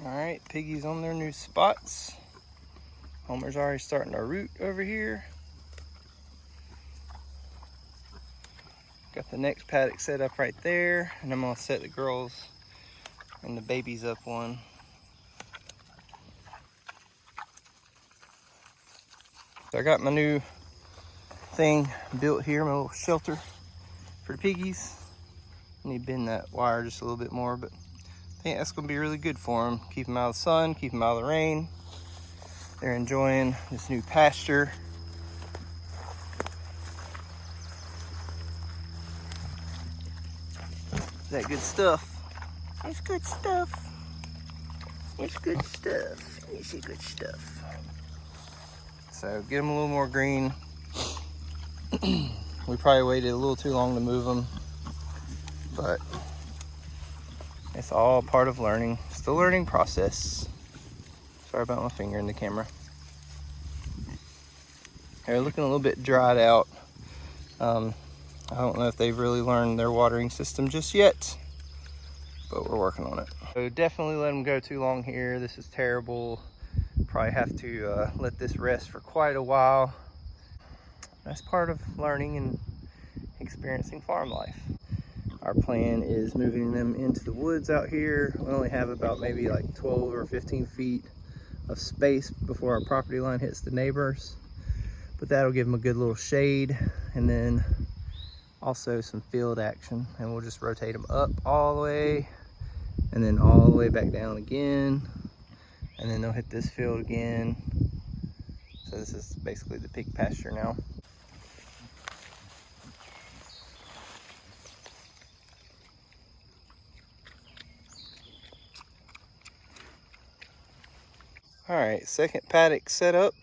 Alright, piggies on their new spots. Homer's already starting to root over here. Got the next paddock set up right there, and I'm gonna set the girls and the babies up one. So I got my new thing built here, my little shelter for the piggies. I need to bend that wire just a little bit more, but I think that's gonna be really good for them. Keep them out of the sun, keep them out of the rain. They're enjoying this new pasture. Is that good stuff? It's good stuff. It's good stuff. It's good stuff. So get them a little more green. We probably waited a little too long to move them, but it's all part of learning. It's the learning process. Sorry about my finger in the camera. They're looking a little bit dried out. I don't know if they've really learned their watering system just yet, but we're working on it. So definitely let them go too long here. This is terrible. Probably have to let this rest for quite a while. That's part of learning and experiencing farm life. Our plan is moving them into the woods out here. We only have about maybe like 12 or 15 feet of space before our property line hits the neighbors, but that'll give them a good little shade, and then also some field action, and we'll just rotate them up all the way and then all the way back down again, and then they'll hit this field again. So this is basically the pig pasture now. All right, second paddock set up,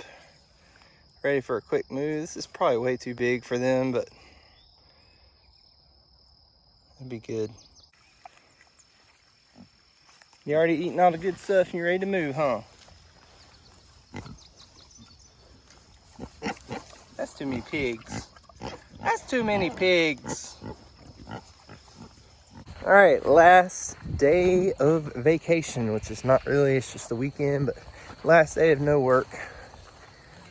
ready for a quick move. This is probably way too big for them, but it'd be good. You already eating all the good stuff and you're ready to move, huh? That's too many pigs. That's too many pigs. All right, last day of vacation, which is not really, it's just the weekend, but last day of no work.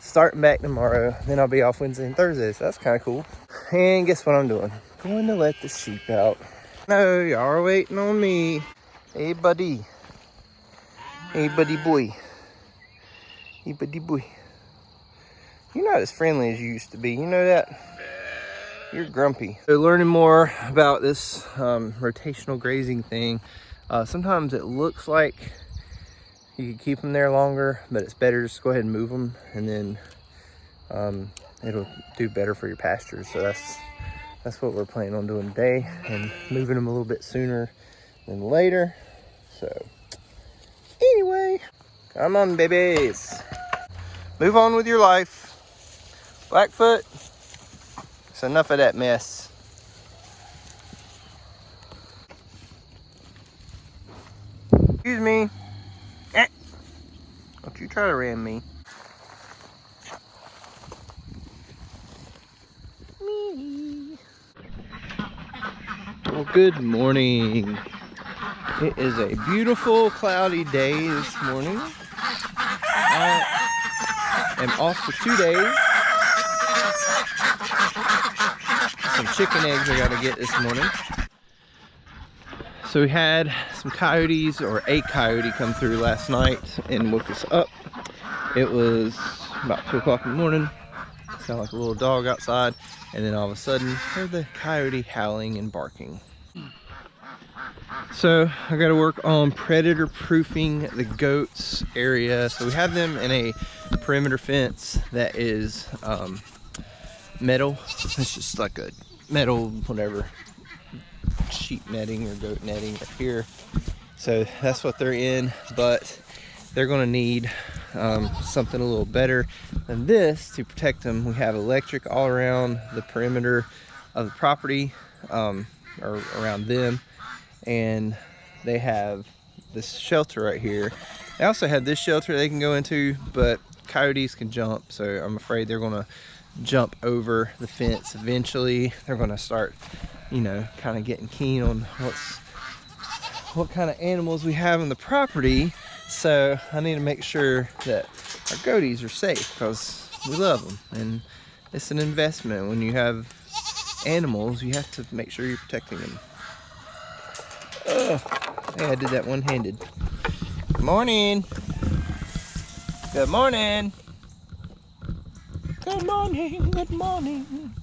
Starting back tomorrow, then I'll be off Wednesday and Thursday, so that's kind of cool. And guess what I'm doing? Going to let the sheep out. No, y'all are waiting on me. Hey, buddy. Hey, buddy boy. Hey, buddy boy. You're not as friendly as you used to be, you know that? You're grumpy. So learning more about this rotational grazing thing. Sometimes it looks like you can keep them there longer, but it's better just go ahead and move them, and then it'll do better for your pastures. So that's what we're planning on doing today, and moving them a little bit sooner than later. So anyway, come on, babies. Move on with your life. Blackfoot, it's enough of that mess. Excuse me. Don't you try to ram me. Well, good morning. It is a beautiful cloudy day this morning. I am off for 2 days. Some chicken eggs I gotta get this morning. So we had some coyotes, or a coyote, come through last night and woke us up. It was about 2 o'clock in the morning. Sounded like a little dog outside, and then all of a sudden heard the coyote howling and barking. So I got to work on predator proofing the goats area. So we have them in a perimeter fence that is metal. It's just like a metal whatever, sheep netting or goat netting right here. So that's what they're in, but they're going to need something a little better than this to protect them. We have electric all around the perimeter of the property, or around them, and they have this shelter right here. They also have this shelter they can go into, but coyotes can jump, so I'm afraid they're going to jump over the fence eventually. They're going to start, you know, kind of getting keen on what kind of animals we have on the property. So I need to make sure that our goaties are safe because we love them, and it's an investment. When you have animals, you have to make sure you're protecting them. Hey, I did that one-handed. Good morning. Good morning. Good morning. Good morning.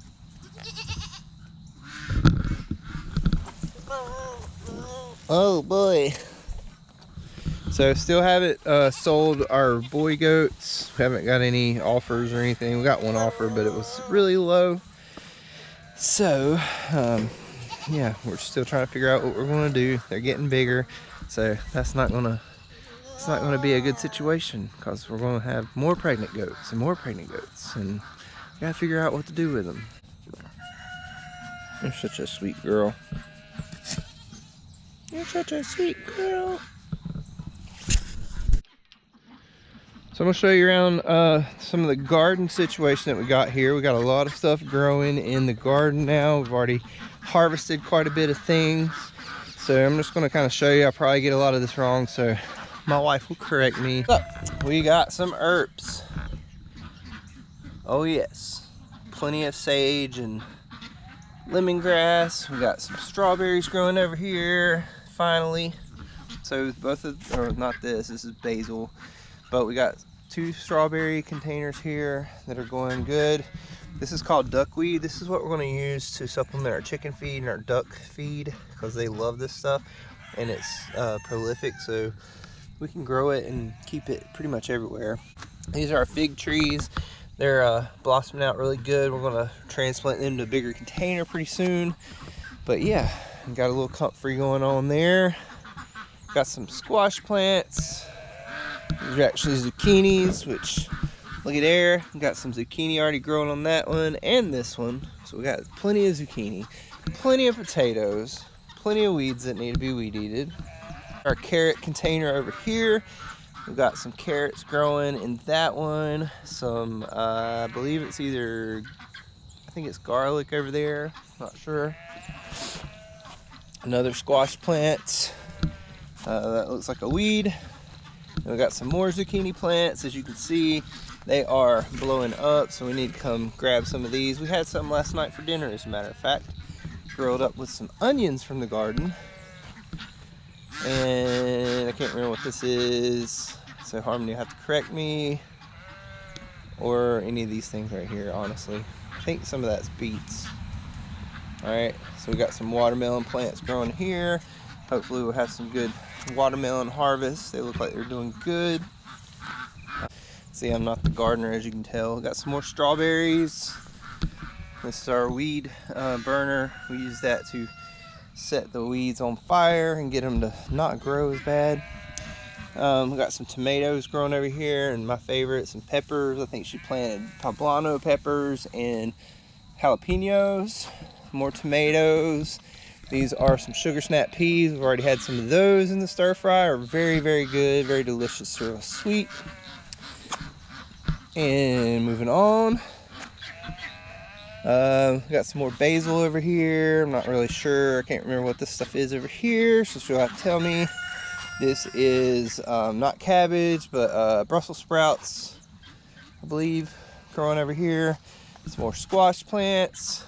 Oh boy. So still haven't sold our boy goats. We haven't got any offers or anything. We got one offer, but it was really low. So yeah, we're still trying to figure out what we're going to do. They're getting bigger, so it's not going to be a good situation because we're going to have more pregnant goats and more pregnant goats, and we got to figure out what to do with them. You're such a sweet girl. You're such a sweet girl. So I'm gonna show you around some of the garden situation that we got here. We got a lot of stuff growing in the garden now. We've already harvested quite a bit of things. So I'm just gonna kind of show you. I'll probably get a lot of this wrong, so my wife will correct me. Look, we got some herbs. Oh yes, plenty of sage and lemongrass. We got some strawberries growing over here, finally. So both of, or not this is basil, but we got 2 strawberry containers here that are going good. This is called duckweed. This is what we're going to use to supplement our chicken feed and our duck feed because they love this stuff, and it's prolific, so we can grow it and keep it pretty much everywhere. These are our fig trees. They're blossoming out really good. We're going to transplant them to a bigger container pretty soon. But yeah, got a little comfrey going on there. Got some squash plants. These are actually zucchinis, which, look at there. We got some zucchini already growing on that one and this one. So we got plenty of zucchini, plenty of potatoes, plenty of weeds that need to be weed eated. Our carrot container over here. We've got some carrots growing in that one. Some, I believe it's either, I think it's garlic over there. Not sure. Another squash plant. That looks like a weed. And we got some more zucchini plants. As you can see, they are blowing up, so we need to come grab some of these. We had some last night for dinner, as a matter of fact. Grilled up with some onions from the garden. And I can't remember what this is, so Harmony will have to correct me. Or any of these things right here, honestly. I think some of that's beets. Alright, so we got some watermelon plants growing here. Hopefully we'll have some good watermelon harvest. They look like they're doing good. See, I'm not the gardener, as you can tell. We got some more strawberries. This is our weed burner. We use that to set the weeds on fire and get them to not grow as bad. We got some tomatoes growing over here, and my favorite, some peppers. I think she planted poblano peppers and jalapenos. More tomatoes. These are some sugar snap peas. We've already had some of those in the stir fry. Are very, very good, very delicious, real sweet. And moving on. Got some more basil over here. I'm not really sure. I can't remember what this stuff is over here, so she'll have to tell me. This is not cabbage, but Brussels sprouts, I believe, growing over here. Some more squash plants.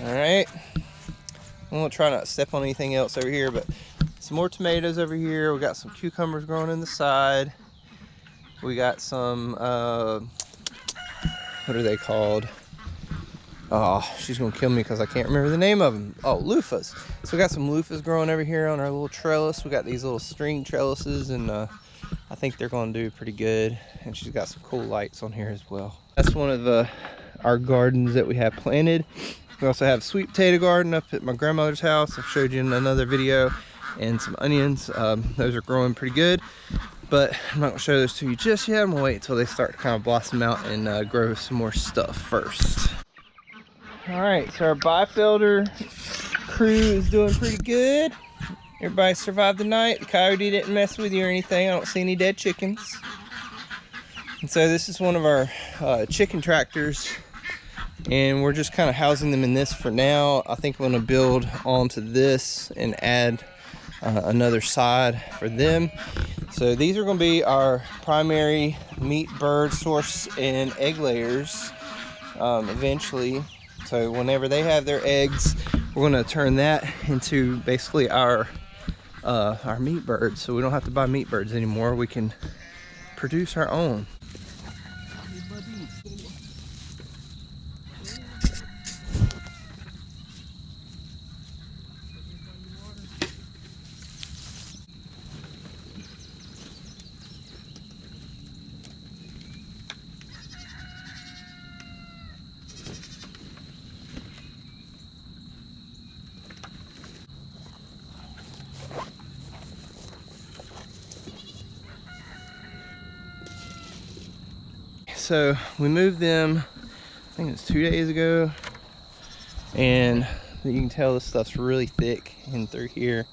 Alright. I'm going to try not to step on anything else over here, but some more tomatoes over here. We got some cucumbers growing in the side. We got some, what are they called? Oh, she's gonna kill me because I can't remember the name of them. Oh, loofahs. So we got some loofahs growing over here on our little trellis. We got these little string trellises, and I think they're gonna do pretty good. And she's got some cool lights on here as well. That's one of our gardens that we have planted. We also have a sweet potato garden up at my grandmother's house. I've showed you in another video. And some onions. Those are growing pretty good. But I'm not gonna show those to you just yet. I'm gonna wait until they start to kind of blossom out and grow some more stuff first. All right, so our Byfelder crew is doing pretty good. Everybody survived the night. The coyote didn't mess with you or anything. I don't see any dead chickens. And so this is one of our chicken tractors, and we're just kind of housing them in this for now. I think I'm gonna build onto this and add another side for them. So these are going to be our primary meat bird source and egg layers eventually. So whenever they have their eggs, we're going to turn that into basically our meat birds. So we don't have to buy meat birds anymore. We can produce our own. So we moved them, I think it was 2 days ago, and you can tell this stuff's really thick in through here.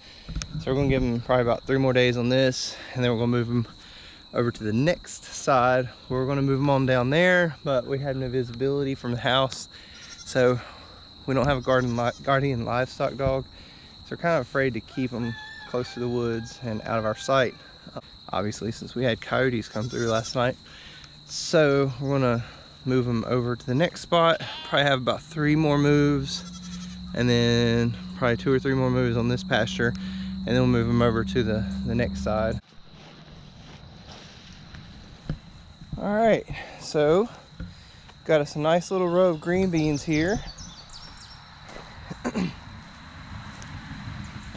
So we're gonna give them probably about 3 more days on this, and then we're gonna move them over to the next side. We're gonna move them on down there, but we had no visibility from the house, so we don't have a guardian livestock dog, so we're kind of afraid to keep them close to the woods and out of our sight, obviously, since we had coyotes come through last night. So we're gonna move them over to the next spot, probably have about 3 more moves, and then probably 2 or 3 more moves on this pasture, and then we'll move them over to the next side. All right, so got us a nice little row of green beans here. And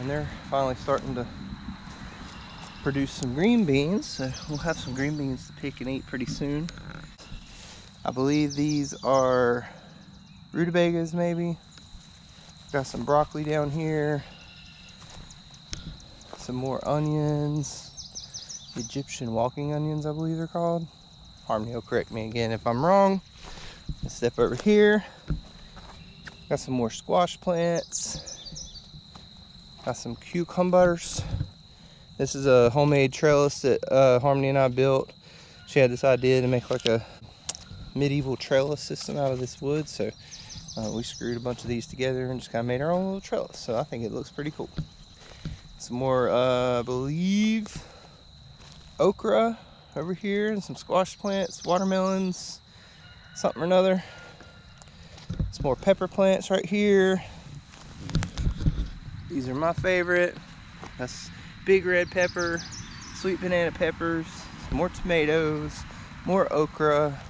they're finally starting to produce some green beans, so we'll have some green beans to pick and eat pretty soon. I believe these are rutabagas, maybe. Got some broccoli down here, some more onions, Egyptian walking onions I believe they're called. Harmony will correct me again if I'm wrong. Let's step over here. Got some more squash plants. Got some cucumbers. This is a homemade trellis that Harmony and I built. She had this idea to make like a medieval trellis system out of this wood, so we screwed a bunch of these together and just kind of made our own little trellis. So I think it looks pretty cool. Some more, I believe, okra over here, and some squash plants, watermelons, something or another. Some more pepper plants right here. These are my favorite. That's big red pepper, sweet banana peppers, some more tomatoes, more okra.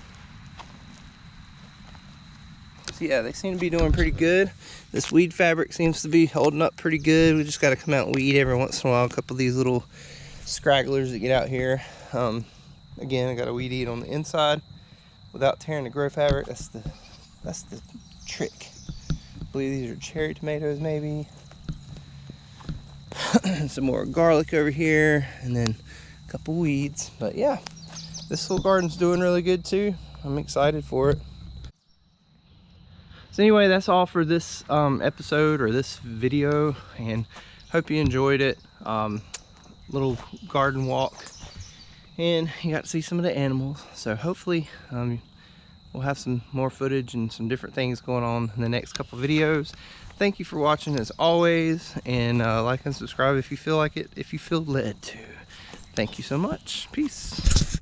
So yeah, they seem to be doing pretty good. This weed fabric seems to be holding up pretty good. We just got to come out and weed every once in a while. A couple of these little scragglers that get out here. Again, I got to weed eat on the inside without tearing the grow fabric. That's the trick. I believe these are cherry tomatoes, maybe. Some more garlic over here, and then a couple weeds. But yeah, this little garden's doing really good too. I'm excited for it. So anyway, that's all for this episode or this video, and hope you enjoyed it. Little garden walk, and you got to see some of the animals. So hopefully we'll have some more footage and some different things going on in the next couple videos. Thank you for watching as always, and like and subscribe if you feel like it, if you feel led to. Thank you so much. Peace.